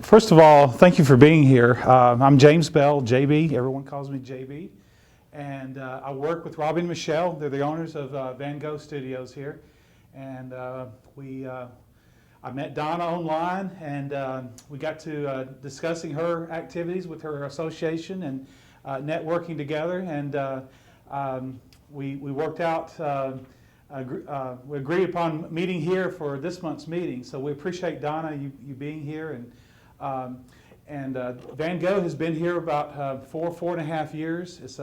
First of all, thank you for being here. I'm James Bell, JB. Everyone calls me JB. And I work with Robbie and Michelle. They're the owners of Van Gogh Studios here. And I met Donna online, and we got to discussing her activities with her association and networking together. And we worked out, we agreed upon meeting here for this month's meeting. So we appreciate Donna, you being here. And Van Gogh has been here about 4.5 years. It's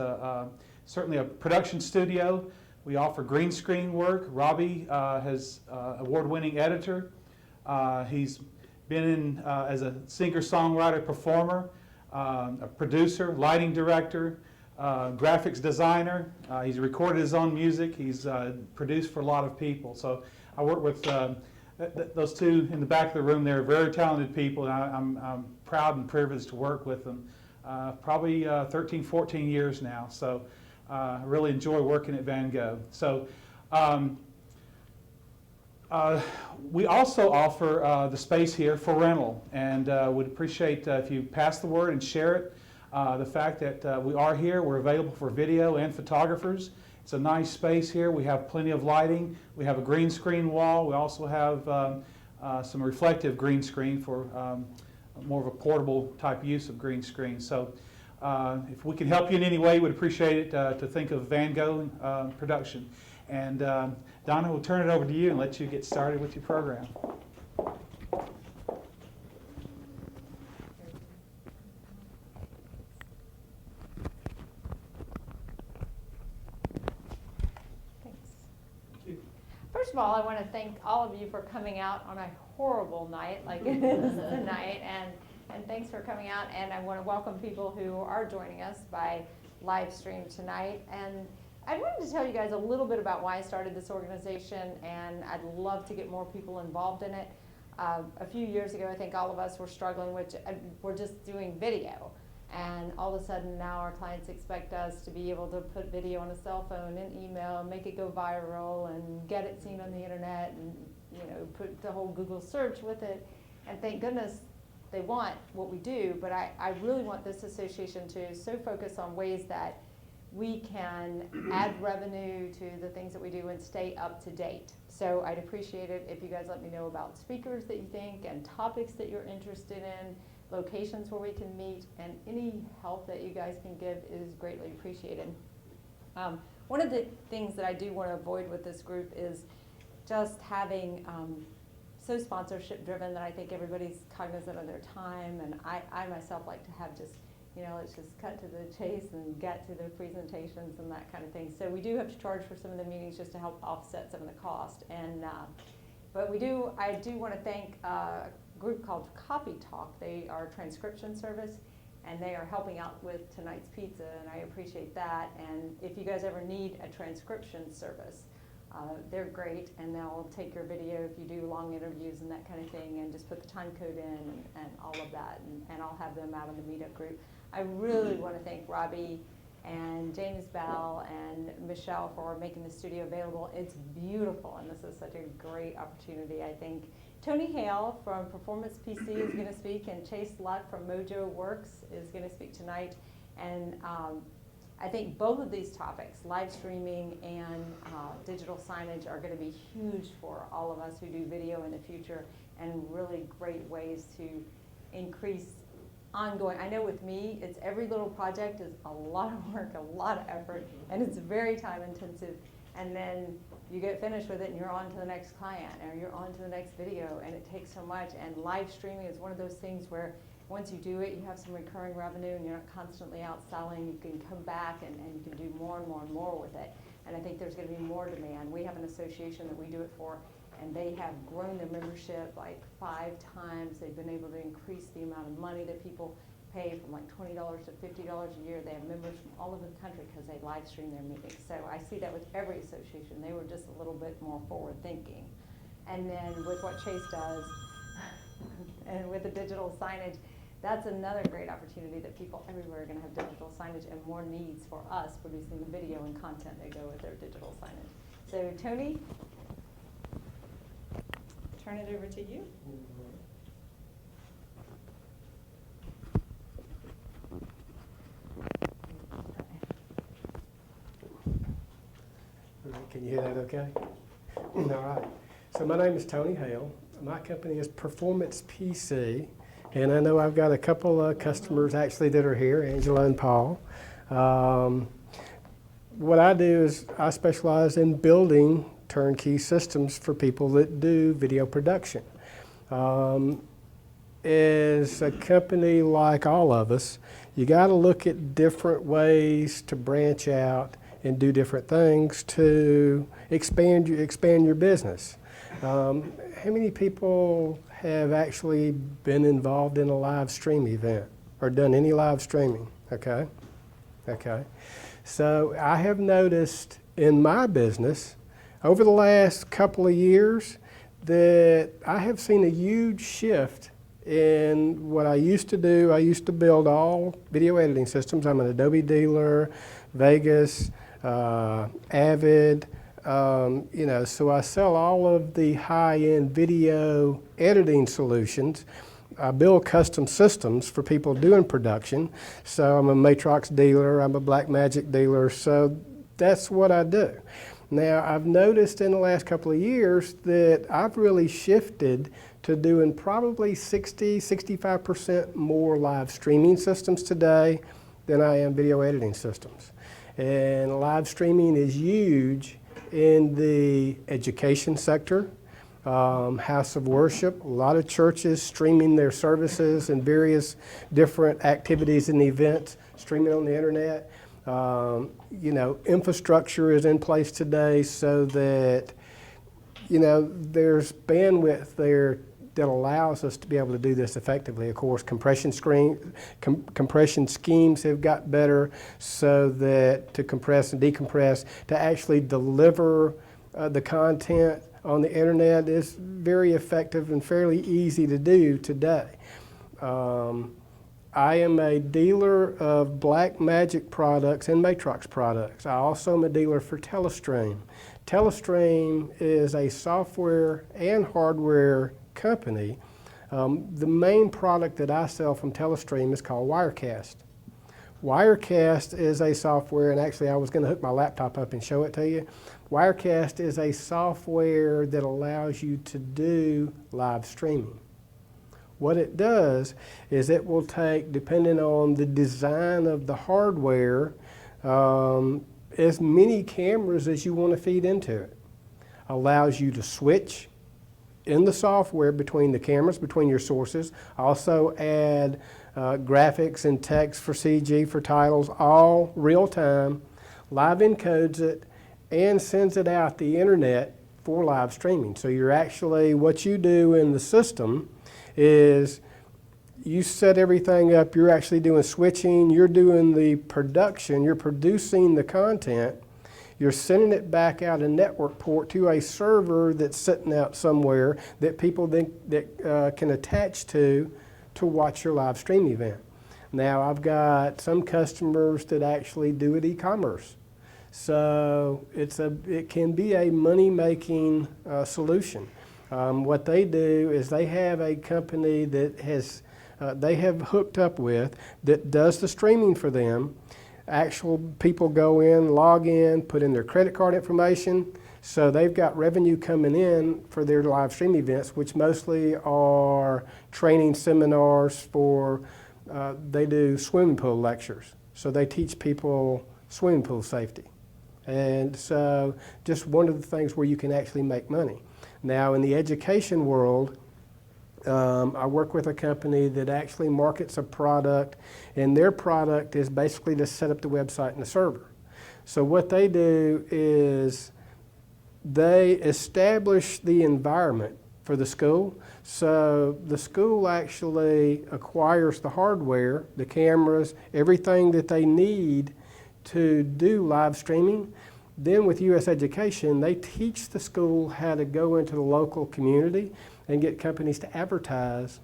certainly a production studio. We offer green screen work. Robbie has award-winning editor. He's been in as a singer-songwriter, performer, a producer, lighting director, graphics designer. He's recorded his own music. He's produced for a lot of people. So I work with those two in the back of the room. They're very talented people, and I'm proud and privileged to work with them. Probably 13, 14 years now. So I really enjoy working at Van Gogh. So we also offer the space here for rental, and would appreciate if you pass the word and share it. The fact that we are here, we're available for video and photographers. It's a nice space here. We have plenty of lighting. We have a green screen wall. We also have some reflective green screen for more of a portable type use of green screen. So if we can help you in any way, we'd appreciate it to think of Van Gogh production. And Donna, we'll turn it over to you and let you get started with your program. First of all, I want to thank all of you for coming out on a horrible night like it is tonight, and thanks for coming out. And I want to welcome people who are joining us by live stream tonight. And I wanted to tell you guys a little bit about why I started this organization, and I'd love to get more people involved in it. A few years ago, I think all of us were struggling with, we're just doing video. And all of a sudden now our clients expect us to be able to put video on a cell phone and email, make it go viral and get it seen on the internet, and put the whole Google search with it. And thank goodness they want what we do, but I really want this association to so focus on ways that we can add revenue to the things that we do and stay up to date. So I'd appreciate it if you guys let me know about speakers that you think and topics that you're interested in, locations where we can meet, and any help that you guys can give is greatly appreciated. One of the things that I do want to avoid with this group is just having so sponsorship driven that I think everybody's cognizant of their time, and I myself like to have just, let's just cut to the chase and get to the presentations and that kind of thing. So we do have to charge for some of the meetings just to help offset some of the cost. And but I do want to thank group called Copy Talk. They are a transcription service, and they are helping out with tonight's pizza, and I appreciate that. And if you guys ever need a transcription service, they're great, and they'll take your video if you do long interviews and that kind of thing, and just put the time code in and all of that, and I'll have them out in the meetup group. I really want to thank Robbie and James Bell and Michelle for making the studio available. It's beautiful, and this is such a great opportunity, I think. Tony Hale from Performance PC is going to speak, and Chase Luck from Mojo Works is going to speak tonight. And I think both of these topics, live streaming and digital signage, are going to be huge for all of us who do video in the future, and really great ways to increase ongoing. I know with me, it's every little project is a lot of work, a lot of effort, and it's very time intensive. And then you get finished with it and you're on to the next client, or you're on to the next video, and it takes so much. And live streaming is one of those things where once you do it, you have some recurring revenue, and you're not constantly out selling. You can come back and you can do more and more and more with it. And I think there's going to be more demand. We have an association that we do it for, and they have grown their membership like 5 times. They've been able to increase the amount of money that people pay from like $20 to $50 a year. They have members from all over the country because they live stream their meetings. So I see that with every association. They were just a little bit more forward thinking. And then with what Chase does, and with the digital signage, that's another great opportunity that people everywhere are going to have digital signage, and more needs for us producing the video and content that go with their digital signage. So Tony, turn it over to you. Can you hear that okay? All right. So my name is Tony Hale. My company is Performance PC, and I know I've got a couple of customers actually that are here, Angela and Paul. What I do is I specialize in building turnkey systems for people that do video production. As a company like all of us, you got to look at different ways to branch out and do different things to expand your business. How many people have actually been involved in a live stream event or done any live streaming? Okay. So I have noticed in my business over the last couple of years that I have seen a huge shift in what I used to do. I used to build all video editing systems. I'm an Adobe dealer, Vegas, Avid, so I sell all of the high-end video editing solutions. I build custom systems for people doing production. So I'm a Matrox dealer, I'm a Blackmagic dealer, so that's what I do. Now, I've noticed in the last couple of years that I've really shifted to doing probably 65% more live streaming systems today than I am video editing systems. And live streaming is huge in the education sector, house of worship. A lot of churches streaming their services and various different activities and events, streaming on the internet. Infrastructure is in place today so that, there's bandwidth there that allows us to be able to do this effectively. Of course, compression schemes have got better so that to compress and decompress, to actually deliver the content on the internet is very effective and fairly easy to do today. I am a dealer of Blackmagic products and Matrox products. I also am a dealer for Telestream. Telestream is a software and hardware company. The main product that I sell from Telestream is called Wirecast. Wirecast is a software, and actually I was going to hook my laptop up and show it to you. Wirecast is a software that allows you to do live streaming. What it does is it will take, depending on the design of the hardware, as many cameras as you want to feed into it. Allows you to switch in the software between the cameras, between your sources. Also add graphics and text for CG, for titles, all real time, live encodes it, and sends it out the internet for live streaming. So you're actually, what you do in the system is you set everything up, you're actually doing switching, you're doing the production, you're producing the content, you're sending it back out a network port to a server that's sitting out somewhere that people then can attach to watch your live stream event. Now I've got some customers that actually do it e-commerce. So it can be a money-making solution. What they do is they have a company that they have hooked up with that does the streaming for them. Actual people go in, log in, put in their credit card information. So they've got revenue coming in for their live stream events, which mostly are training seminars for, they do swimming pool lectures. So they teach people swimming pool safety. And so just one of the things where you can actually make money. Now in the education world, I work with a company that actually markets a product, and their product is basically to set up the website and the server. So what they do is they establish the environment for the school. So the school actually acquires the hardware, the cameras, everything that they need to do live streaming. Then with US Education, they teach the school how to go into the local community and get companies to advertise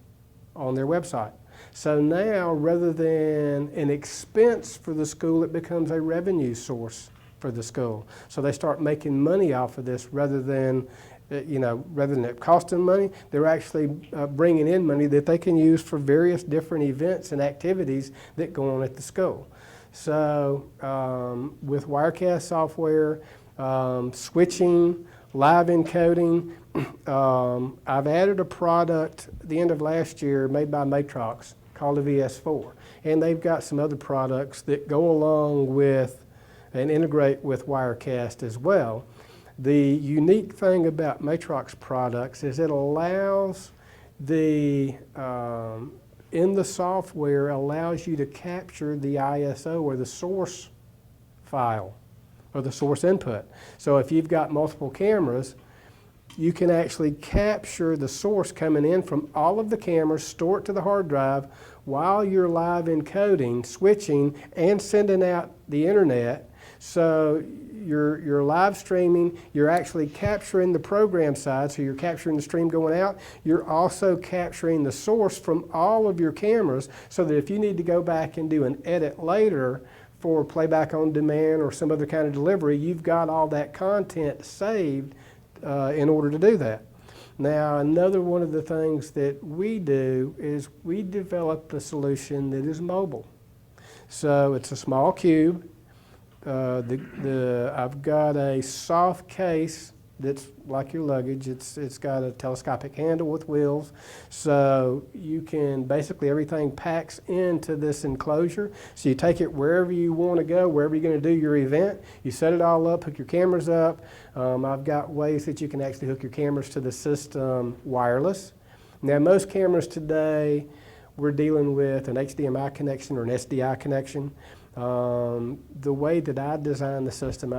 on their website. So now, rather than an expense for the school, it becomes a revenue source for the school. So they start making money off of this rather than it costing money, they're actually bringing in money that they can use for various different events and activities that go on at the school. So with Wirecast software switching, live encoding. I've added a product at the end of last year made by Matrox called the VS4. And they've got some other products that go along with and integrate with Wirecast as well. The unique thing about Matrox products is it allows in the software allows you to capture the ISO or the source file or the source input. So if you've got multiple cameras, you can actually capture the source coming in from all of the cameras, store it to the hard drive while you're live encoding, switching, and sending out the internet. So you're live streaming, you're actually capturing the program side, so you're capturing the stream going out. You're also capturing the source from all of your cameras so that if you need to go back and do an edit later for playback on demand or some other kind of delivery, you've got all that content saved in order to do that. Now, another one of the things that we do is we developed a solution that is mobile. So it's a small cube. I've got a soft case that's like your luggage. It's got a telescopic handle with wheels. So you can basically everything packs into this enclosure. So you take it wherever you want to go, wherever you're going to do your event. You set it all up, hook your cameras up. I've got ways that you can actually hook your cameras to the system wireless. Now most cameras today, we're dealing with an HDMI connection or an SDI connection. The way that I design the system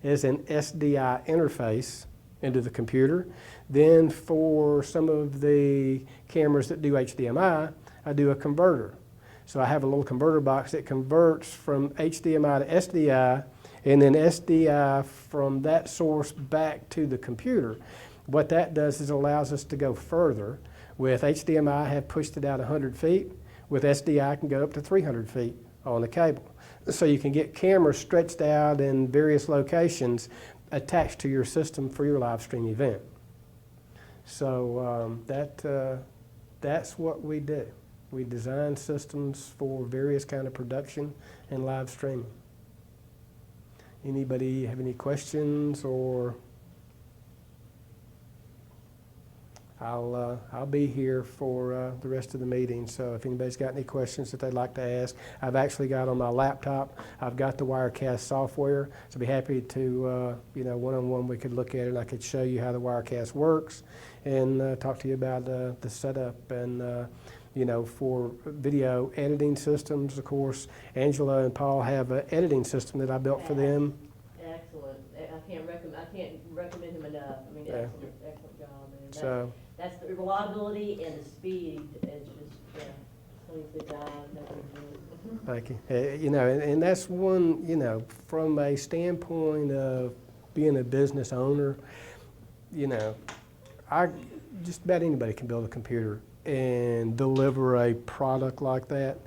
as an SDI interface into the computer. Then for some of the cameras that do HDMI, I do a converter. So I have a little converter box that converts from HDMI to SDI, and then SDI from that source back to the computer. What that does is allows us to go further. With HDMI, I have pushed it out 100 feet. With SDI, I can go up to 300 feet on the cable. So you can get cameras stretched out in various locations attached to your system for your live stream event. So that's what we do. We design systems for various kind of production and live streaming. Anybody have any questions, or I'll be here for the rest of the meeting, so if anybody's got any questions that they'd like to ask. I've actually got on my laptop, I've got the Wirecast software, so I'd be happy to, one-on-one we could look at it and I could show you how the Wirecast works and talk to you about the setup and, for video editing systems. Of course, Angela and Paul have an editing system that I built for them. Excellent. I can't recommend him enough. I mean, Yeah. excellent job. And So. that's the reliability and the speed. It's just, 26 hours. Thank you. And that's one, from a standpoint of being a business owner, just about anybody can build a computer and deliver a product like that.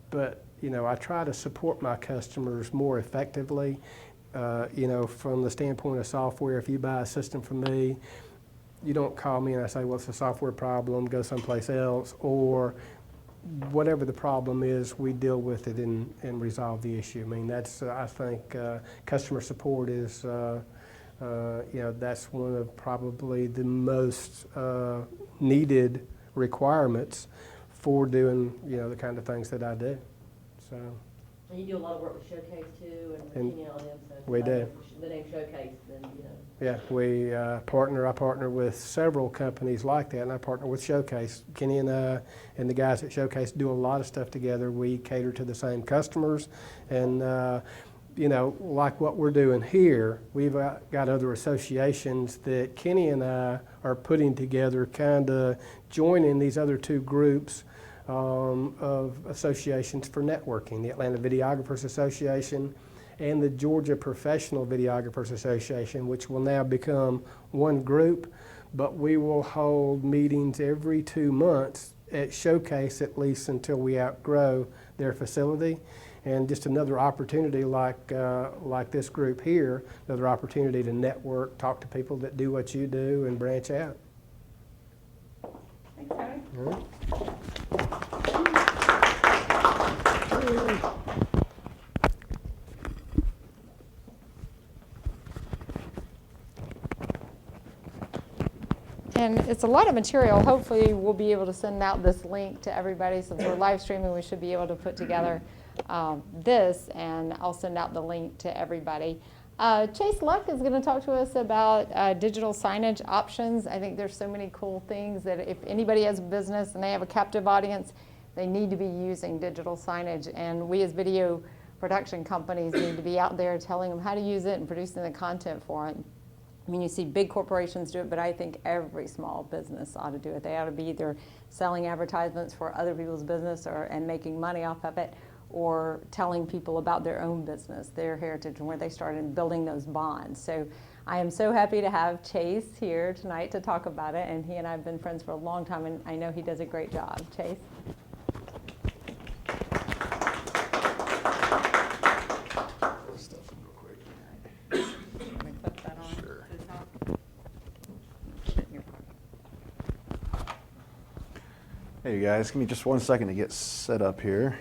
But, I try to support my customers more effectively, from the standpoint of software. If you buy a system from me, you don't call me and I say, well, it's a software problem, go someplace else, or whatever the problem is, we deal with it and resolve the issue. I mean, that's, I think, customer support is, that's one of probably the most needed requirements for doing, the kind of things that I do. So. And you do a lot of work with Showcase too, and all them. So We do. The name Showcase, then. Yeah, we I partner with several companies like that, and I partner with Showcase. Kenny and the guys at Showcase do a lot of stuff together. We cater to the same customers, and like what we're doing here, we've got other associations that Kenny and I are putting together, kind of joining these other two groups of associations for networking, the Atlanta Videographers Association and the Georgia Professional Videographers Association, which will now become one group, but we will hold meetings every 2 months at Showcase, at least until we outgrow their facility. And just another opportunity like this group here, another opportunity to network, talk to people that do what you do, and branch out. Thanks, Tony. All right. and it's a lot of material. Hopefully, we'll be able to send out this link to everybody. Since we're live streaming, we should be able to put together this, and I'll send out the link to everybody. Chase Luck is going to talk to us about digital signage options. I think there's so many cool things that if anybody has a business and they have a captive audience, they need to be using digital signage, and we as video production companies need to be out there telling them how to use it and producing the content for it. I mean, you see big corporations do it, but I think every small business ought to do it. They ought to be either selling advertisements for other people's business and making money off of it, or telling people about their own business, their heritage, and where they started building those bonds. So I am so happy to have Chase here tonight to talk about it, and he and I have been friends for a long time, and I know he does a great job. Chase? Hey you guys, give me just 1 second to get set up here.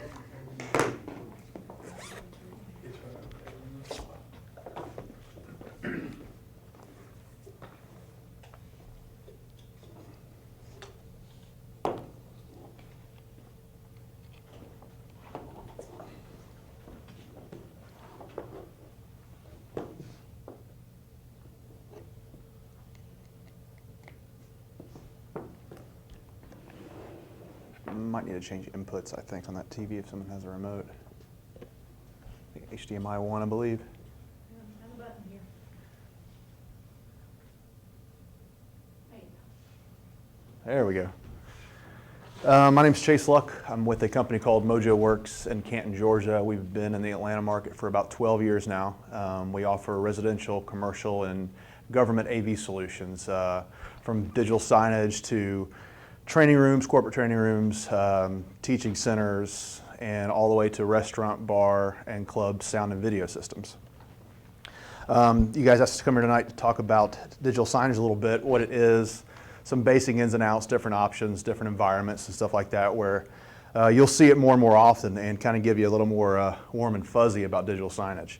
Might need to change inputs, I think, on that TV if someone has a remote. HDMI 1, I believe. There we go. My name's Chase Luck. I'm with a company called Mojo Works in Canton, Georgia. We've been in the Atlanta market for about 12 years now. We offer residential, commercial, and government AV solutions, from digital signage to training rooms, corporate training rooms, teaching centers, and all the way to restaurant, bar, and club sound and video systems. You guys asked us to come here tonight to talk about digital signage a little bit, what it is, some basic ins and outs, different options, different environments and stuff like that, where you'll see it more and more often and kind of give you a little more warm and fuzzy about digital signage.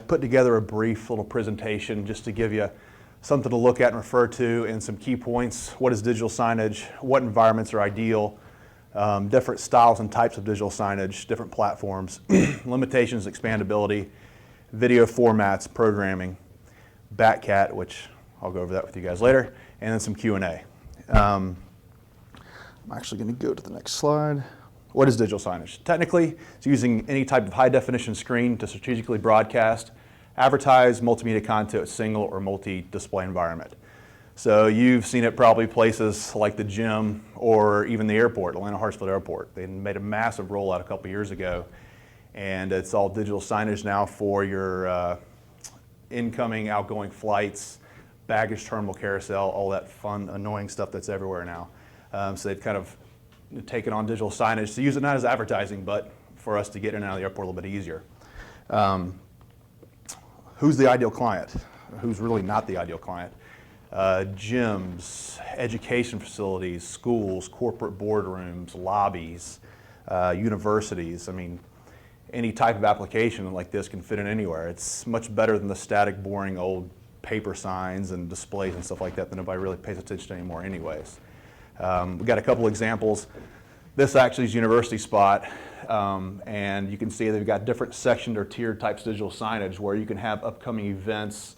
Put together a brief little presentation just to give you something to look at and refer to, and some key points. What is digital signage? What environments are ideal? Different styles and types of digital signage, different platforms, limitations, expandability, video formats, programming, Batcat, which I'll go over that with you guys later, and then some Q&A. I'm actually going to go to the next slide. What is digital signage? Technically, it's using any type of high definition screen to strategically broadcast, advertise multimedia content to a single or multi-display environment. So you've seen it probably places like the gym or even the airport, Atlanta Hartsfield Airport. They made a massive rollout a couple years ago, and it's all digital signage now for your incoming, outgoing flights, baggage terminal carousel, all that fun, annoying stuff that's everywhere now. So they've kind of taken on digital signage to use it not as advertising, but for us to get in and out of the airport a little bit easier. Who's the ideal client? Who's really not the ideal client? Gyms, education facilities, schools, corporate boardrooms, lobbies, universities. I mean, any type of application like this can fit in anywhere. It's much better than the static, boring old paper signs and displays and stuff like that nobody really pays attention to anymore anyways. We've got a couple examples. This actually is University Spot, and you can see they've got different sectioned or tiered types of digital signage where you can have upcoming events,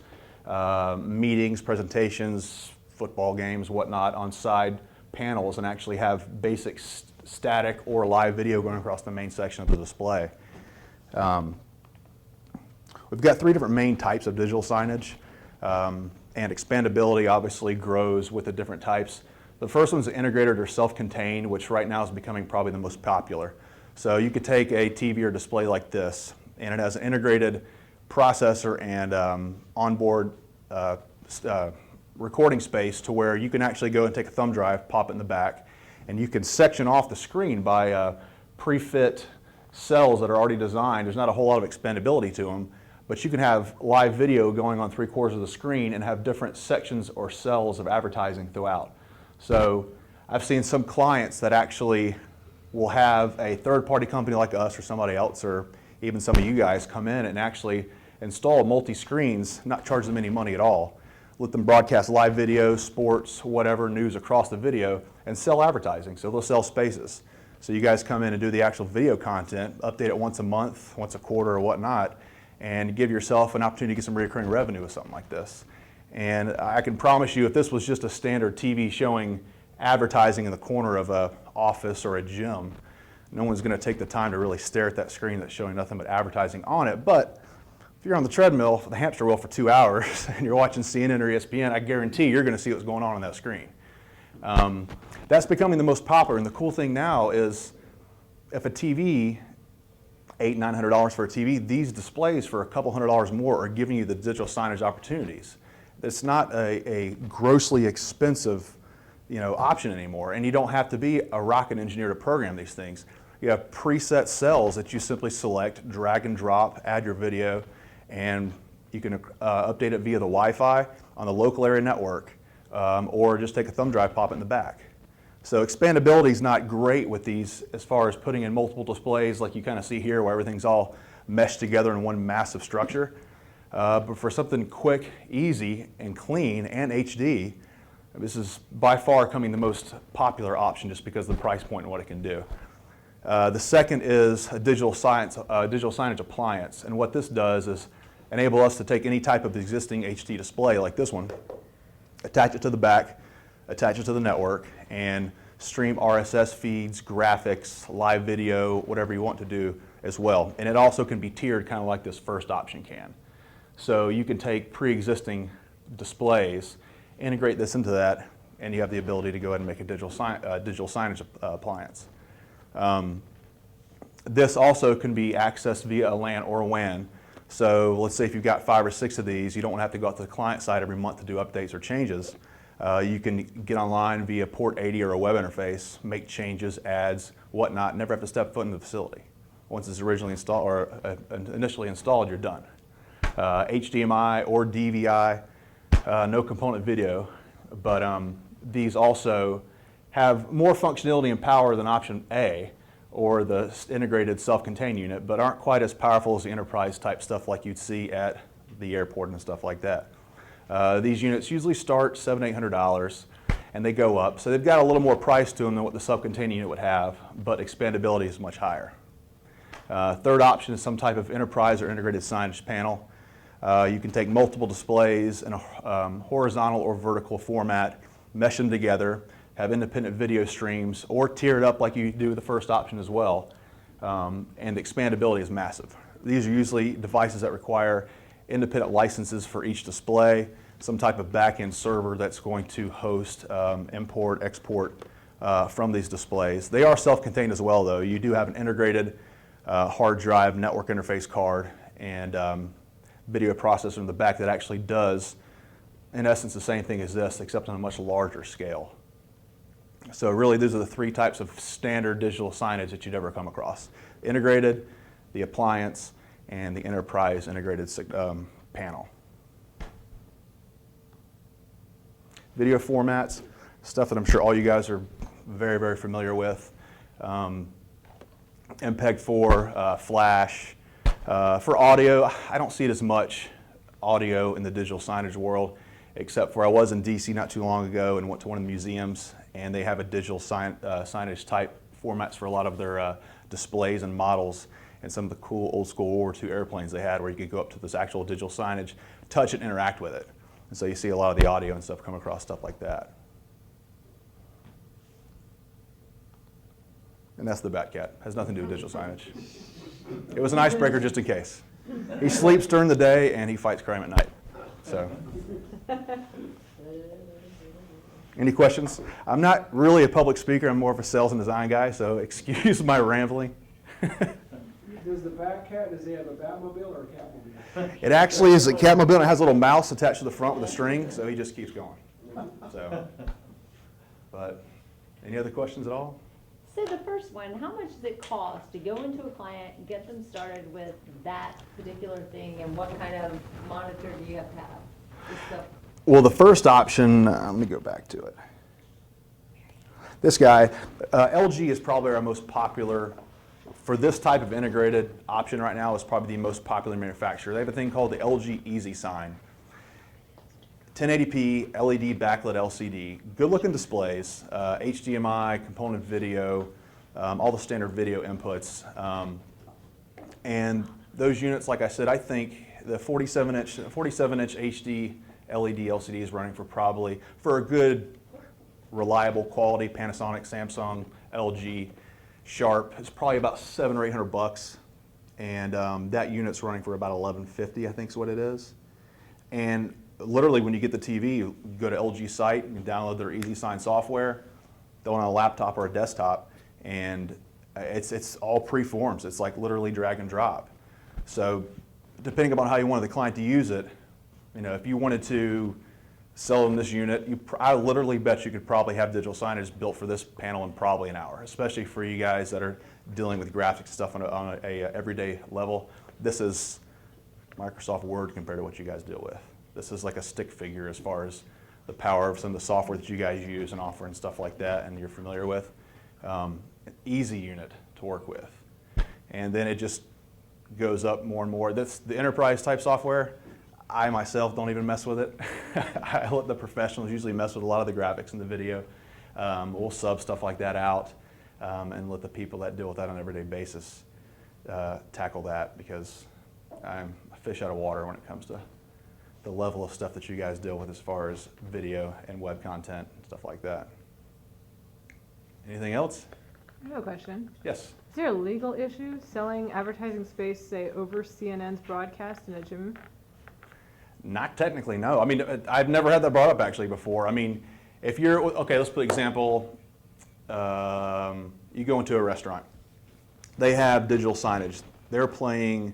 meetings, presentations, football games, whatnot, on side panels, and actually have basic static or live video going across the main section of the display. We've got 3 different main types of digital signage, and expandability obviously grows with the different types. The first one's integrated or self-contained, which right now is becoming probably the most popular. So you could take a TV or display like this, and it has an integrated processor and onboard recording space to where you can actually go and take a thumb drive, pop it in the back, and you can section off the screen by pre-fit cells that are already designed. There's not a whole lot of expandability to them, but you can have live video going on 3/4 of the screen and have different sections or cells of advertising throughout. So I've seen some clients that actually will have a third-party company like us or somebody else, or even some of you guys, come in and actually install multi-screens, not charge them any money at all, let them broadcast live video, sports, whatever, news across the video, and sell advertising. So they'll sell spaces. So you guys come in and do the actual video content, update it once a month, once a quarter or whatnot, and give yourself an opportunity to get some recurring revenue with something like this. And I can promise you, if this was just a standard TV showing advertising in the corner of an office or a gym, no one's going to take the time to really stare at that screen that's showing nothing but advertising on it. But if you're on the treadmill, the hamster wheel for 2 hours, and you're watching CNN or ESPN, I guarantee you're going to see what's going on that screen. That's becoming the most popular, and the cool thing now is if a TV, $800–900 for a TV, these displays for a couple $100 more are giving you the digital signage opportunities. It's not a grossly expensive, option anymore, and you don't have to be a rocket engineer to program these things. You have preset cells that you simply select, drag and drop, add your video, and you can update it via the Wi-Fi on the local area network, or just take a thumb drive, pop it in the back. So expandability is not great with these as far as putting in multiple displays like you kind of see here where everything's all meshed together in one massive structure. But for something quick, easy, and clean, and HD, this is by far coming the most popular option just because of the price point and what it can do. The second is a digital signage appliance. And what this does is enable us to take any type of existing HD display like this one, attach it to the back, attach it to the network, and stream RSS feeds, graphics, live video, whatever you want to do as well. And it also can be tiered kind of like this first option can. So you can take pre-existing displays, integrate this into that, and you have the ability to go ahead and make a digital signage appliance. This also can be accessed via a LAN or a WAN. So let's say if you've got 5 or 6 of these, you don't want to have to go out to the client side every month to do updates or changes. You can get online via port 80 or a web interface, make changes, adds, whatnot, never have to step foot in the facility. Once it's originally installed or initially installed, you're done. HDMI or DVI, no component video, but these also have more functionality and power than option A, or the integrated self-contained unit, but aren't quite as powerful as the enterprise type stuff like you'd see at the airport and stuff like that. These units usually start $700–800 and they go up, so they've got a little more price to them than what the self-contained unit would have, but expandability is much higher. Third option is some type of enterprise or integrated signage panel. You can take multiple displays in a horizontal or vertical format, mesh them together, have independent video streams, or tier it up like you do with the first option as well. And the expandability is massive. These are usually devices that require independent licenses for each display, some type of back-end server that's going to host, import, export from these displays. They are self-contained as well, though. You do have an integrated hard drive network interface card and video processor in the back that actually does, in essence, the same thing as this, except on a much larger scale. So really, these are the 3 types of standard digital signage that you'd ever come across. Integrated, the appliance, and the enterprise integrated panel. Video formats, stuff that I'm sure all you guys are very, very familiar with. MPEG-4, Flash. For audio, I don't see it as much audio in the digital signage world, except for I was in DC not too long ago and went to one of the museums, and they have a digital signage type formats for a lot of their displays and models, and some of the cool old school World War II airplanes they had where you could go up to this actual digital signage, touch it, and interact with it. And so you see a lot of the audio and stuff come across stuff like that. And that's the Batcat. Has nothing to do with digital signage. It was an icebreaker just in case. He sleeps during the day and he fights crime at night. So, any questions? I'm not really a public speaker. I'm more of a sales and design guy, so excuse my rambling. Does the Batcat, does he have a Batmobile or a Catmobile? It actually is a Catmobile and it has a little mouse attached to the front with a string, so he just keeps going. So, but any other questions at all? So the first one, how much does it cost to go into a client, get them started with that particular thing, and what kind of monitor do you have to have? This stuff. Well, the first option, let me go back to it. This guy, LG is probably our most popular, for this type of integrated option right now, is probably the most popular manufacturer. They have a thing called the LG Easy Sign. 1080p LED backlit LCD, good looking displays, HDMI, component video, all the standard video inputs. And those units, like I said, I think the 47-inch HD LED LCD is running for probably, for a good, reliable quality Panasonic, Samsung, LG, Sharp, it's probably about $700 or $800. And that unit's running for about $1150, I think is what it is. And literally when you get the TV, you go to LG site, you can download their EasySign software, throw it on a laptop or a desktop, and it's all pre-forms. It's like literally drag and drop. So depending upon how you wanted the client to use it, you know, if you wanted to sell them this unit, I literally bet you could probably have digital signage built for this panel in probably an hour, especially for you guys that are dealing with graphics stuff on a everyday level. This is Microsoft Word compared to what you guys deal with. This is like a stick figure as far as the power of some of the software that you guys use and offer and stuff like that and you're familiar with. An easy unit to work with. And then it just goes up more and more. That's the enterprise type software. I myself don't even mess with it. I let the professionals usually mess with a lot of the graphics and the video. We'll sub stuff like that out and let the people that deal with that on an everyday basis tackle that, because I'm a fish out of water when it comes to the level of stuff that you guys deal with as far as video and web content and stuff like that. Anything else? I have a question. Yes. Is there a legal issue selling advertising space, say, over CNN's broadcast in a gym? Not technically, no. I mean, I've never had that brought up actually before. I mean, if you're, okay, let's put an example. You go into a restaurant. They have digital signage. They're playing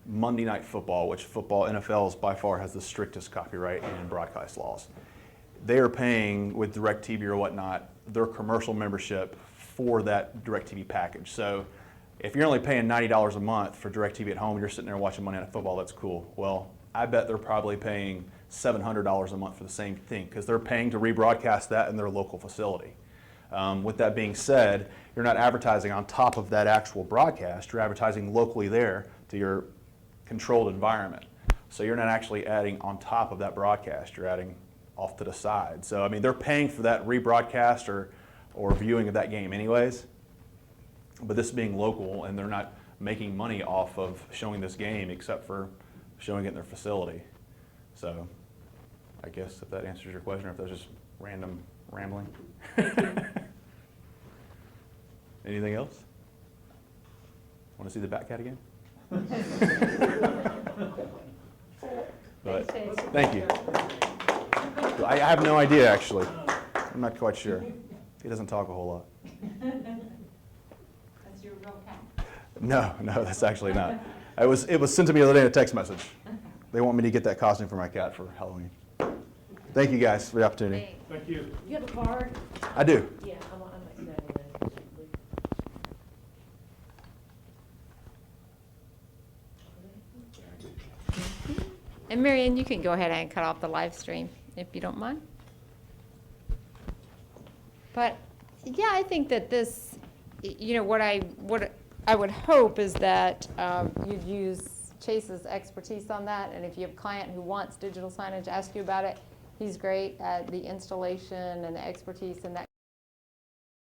Monday Night Football, which football, NFL is by far has the strictest copyright and broadcast laws. They are paying with DirecTV or whatnot their commercial membership for that DirecTV package. So if you're only paying $90 a month for DirecTV at home, you're sitting there watching Monday Night Football, that's cool. Well, I bet they're probably paying $700 a month for the same thing because they're paying to rebroadcast that in their local facility. With that being said, you're not advertising on top of that actual broadcast, you're advertising locally there to your controlled environment. So you're not actually adding on top of that broadcast, you're adding off to the side. So I mean, they're paying for that rebroadcast or viewing of that game anyways, but this being local and they're not making money off of showing this game except for showing it in their facility. So I guess if that answers your question or if that's just random rambling. Anything else? Want to see the Batcat again? But, thank you. I have no idea, actually. I'm not quite sure. He doesn't talk a whole lot. That's your real cat. No, that's actually not. It was sent to me the other day in a text message. They want me to get that costume for my cat for Halloween. Thank you guys for the opportunity. Thank you. You have a card? I do. Yeah, I'm accepting that. And Marianne, you can go ahead and cut off the live stream if you don't mind. But yeah, I think that this, you know, what I would hope is that you'd use Chase's expertise on that. And if you have a client who wants digital signage, ask you about it. He's great at the installation and the expertise in that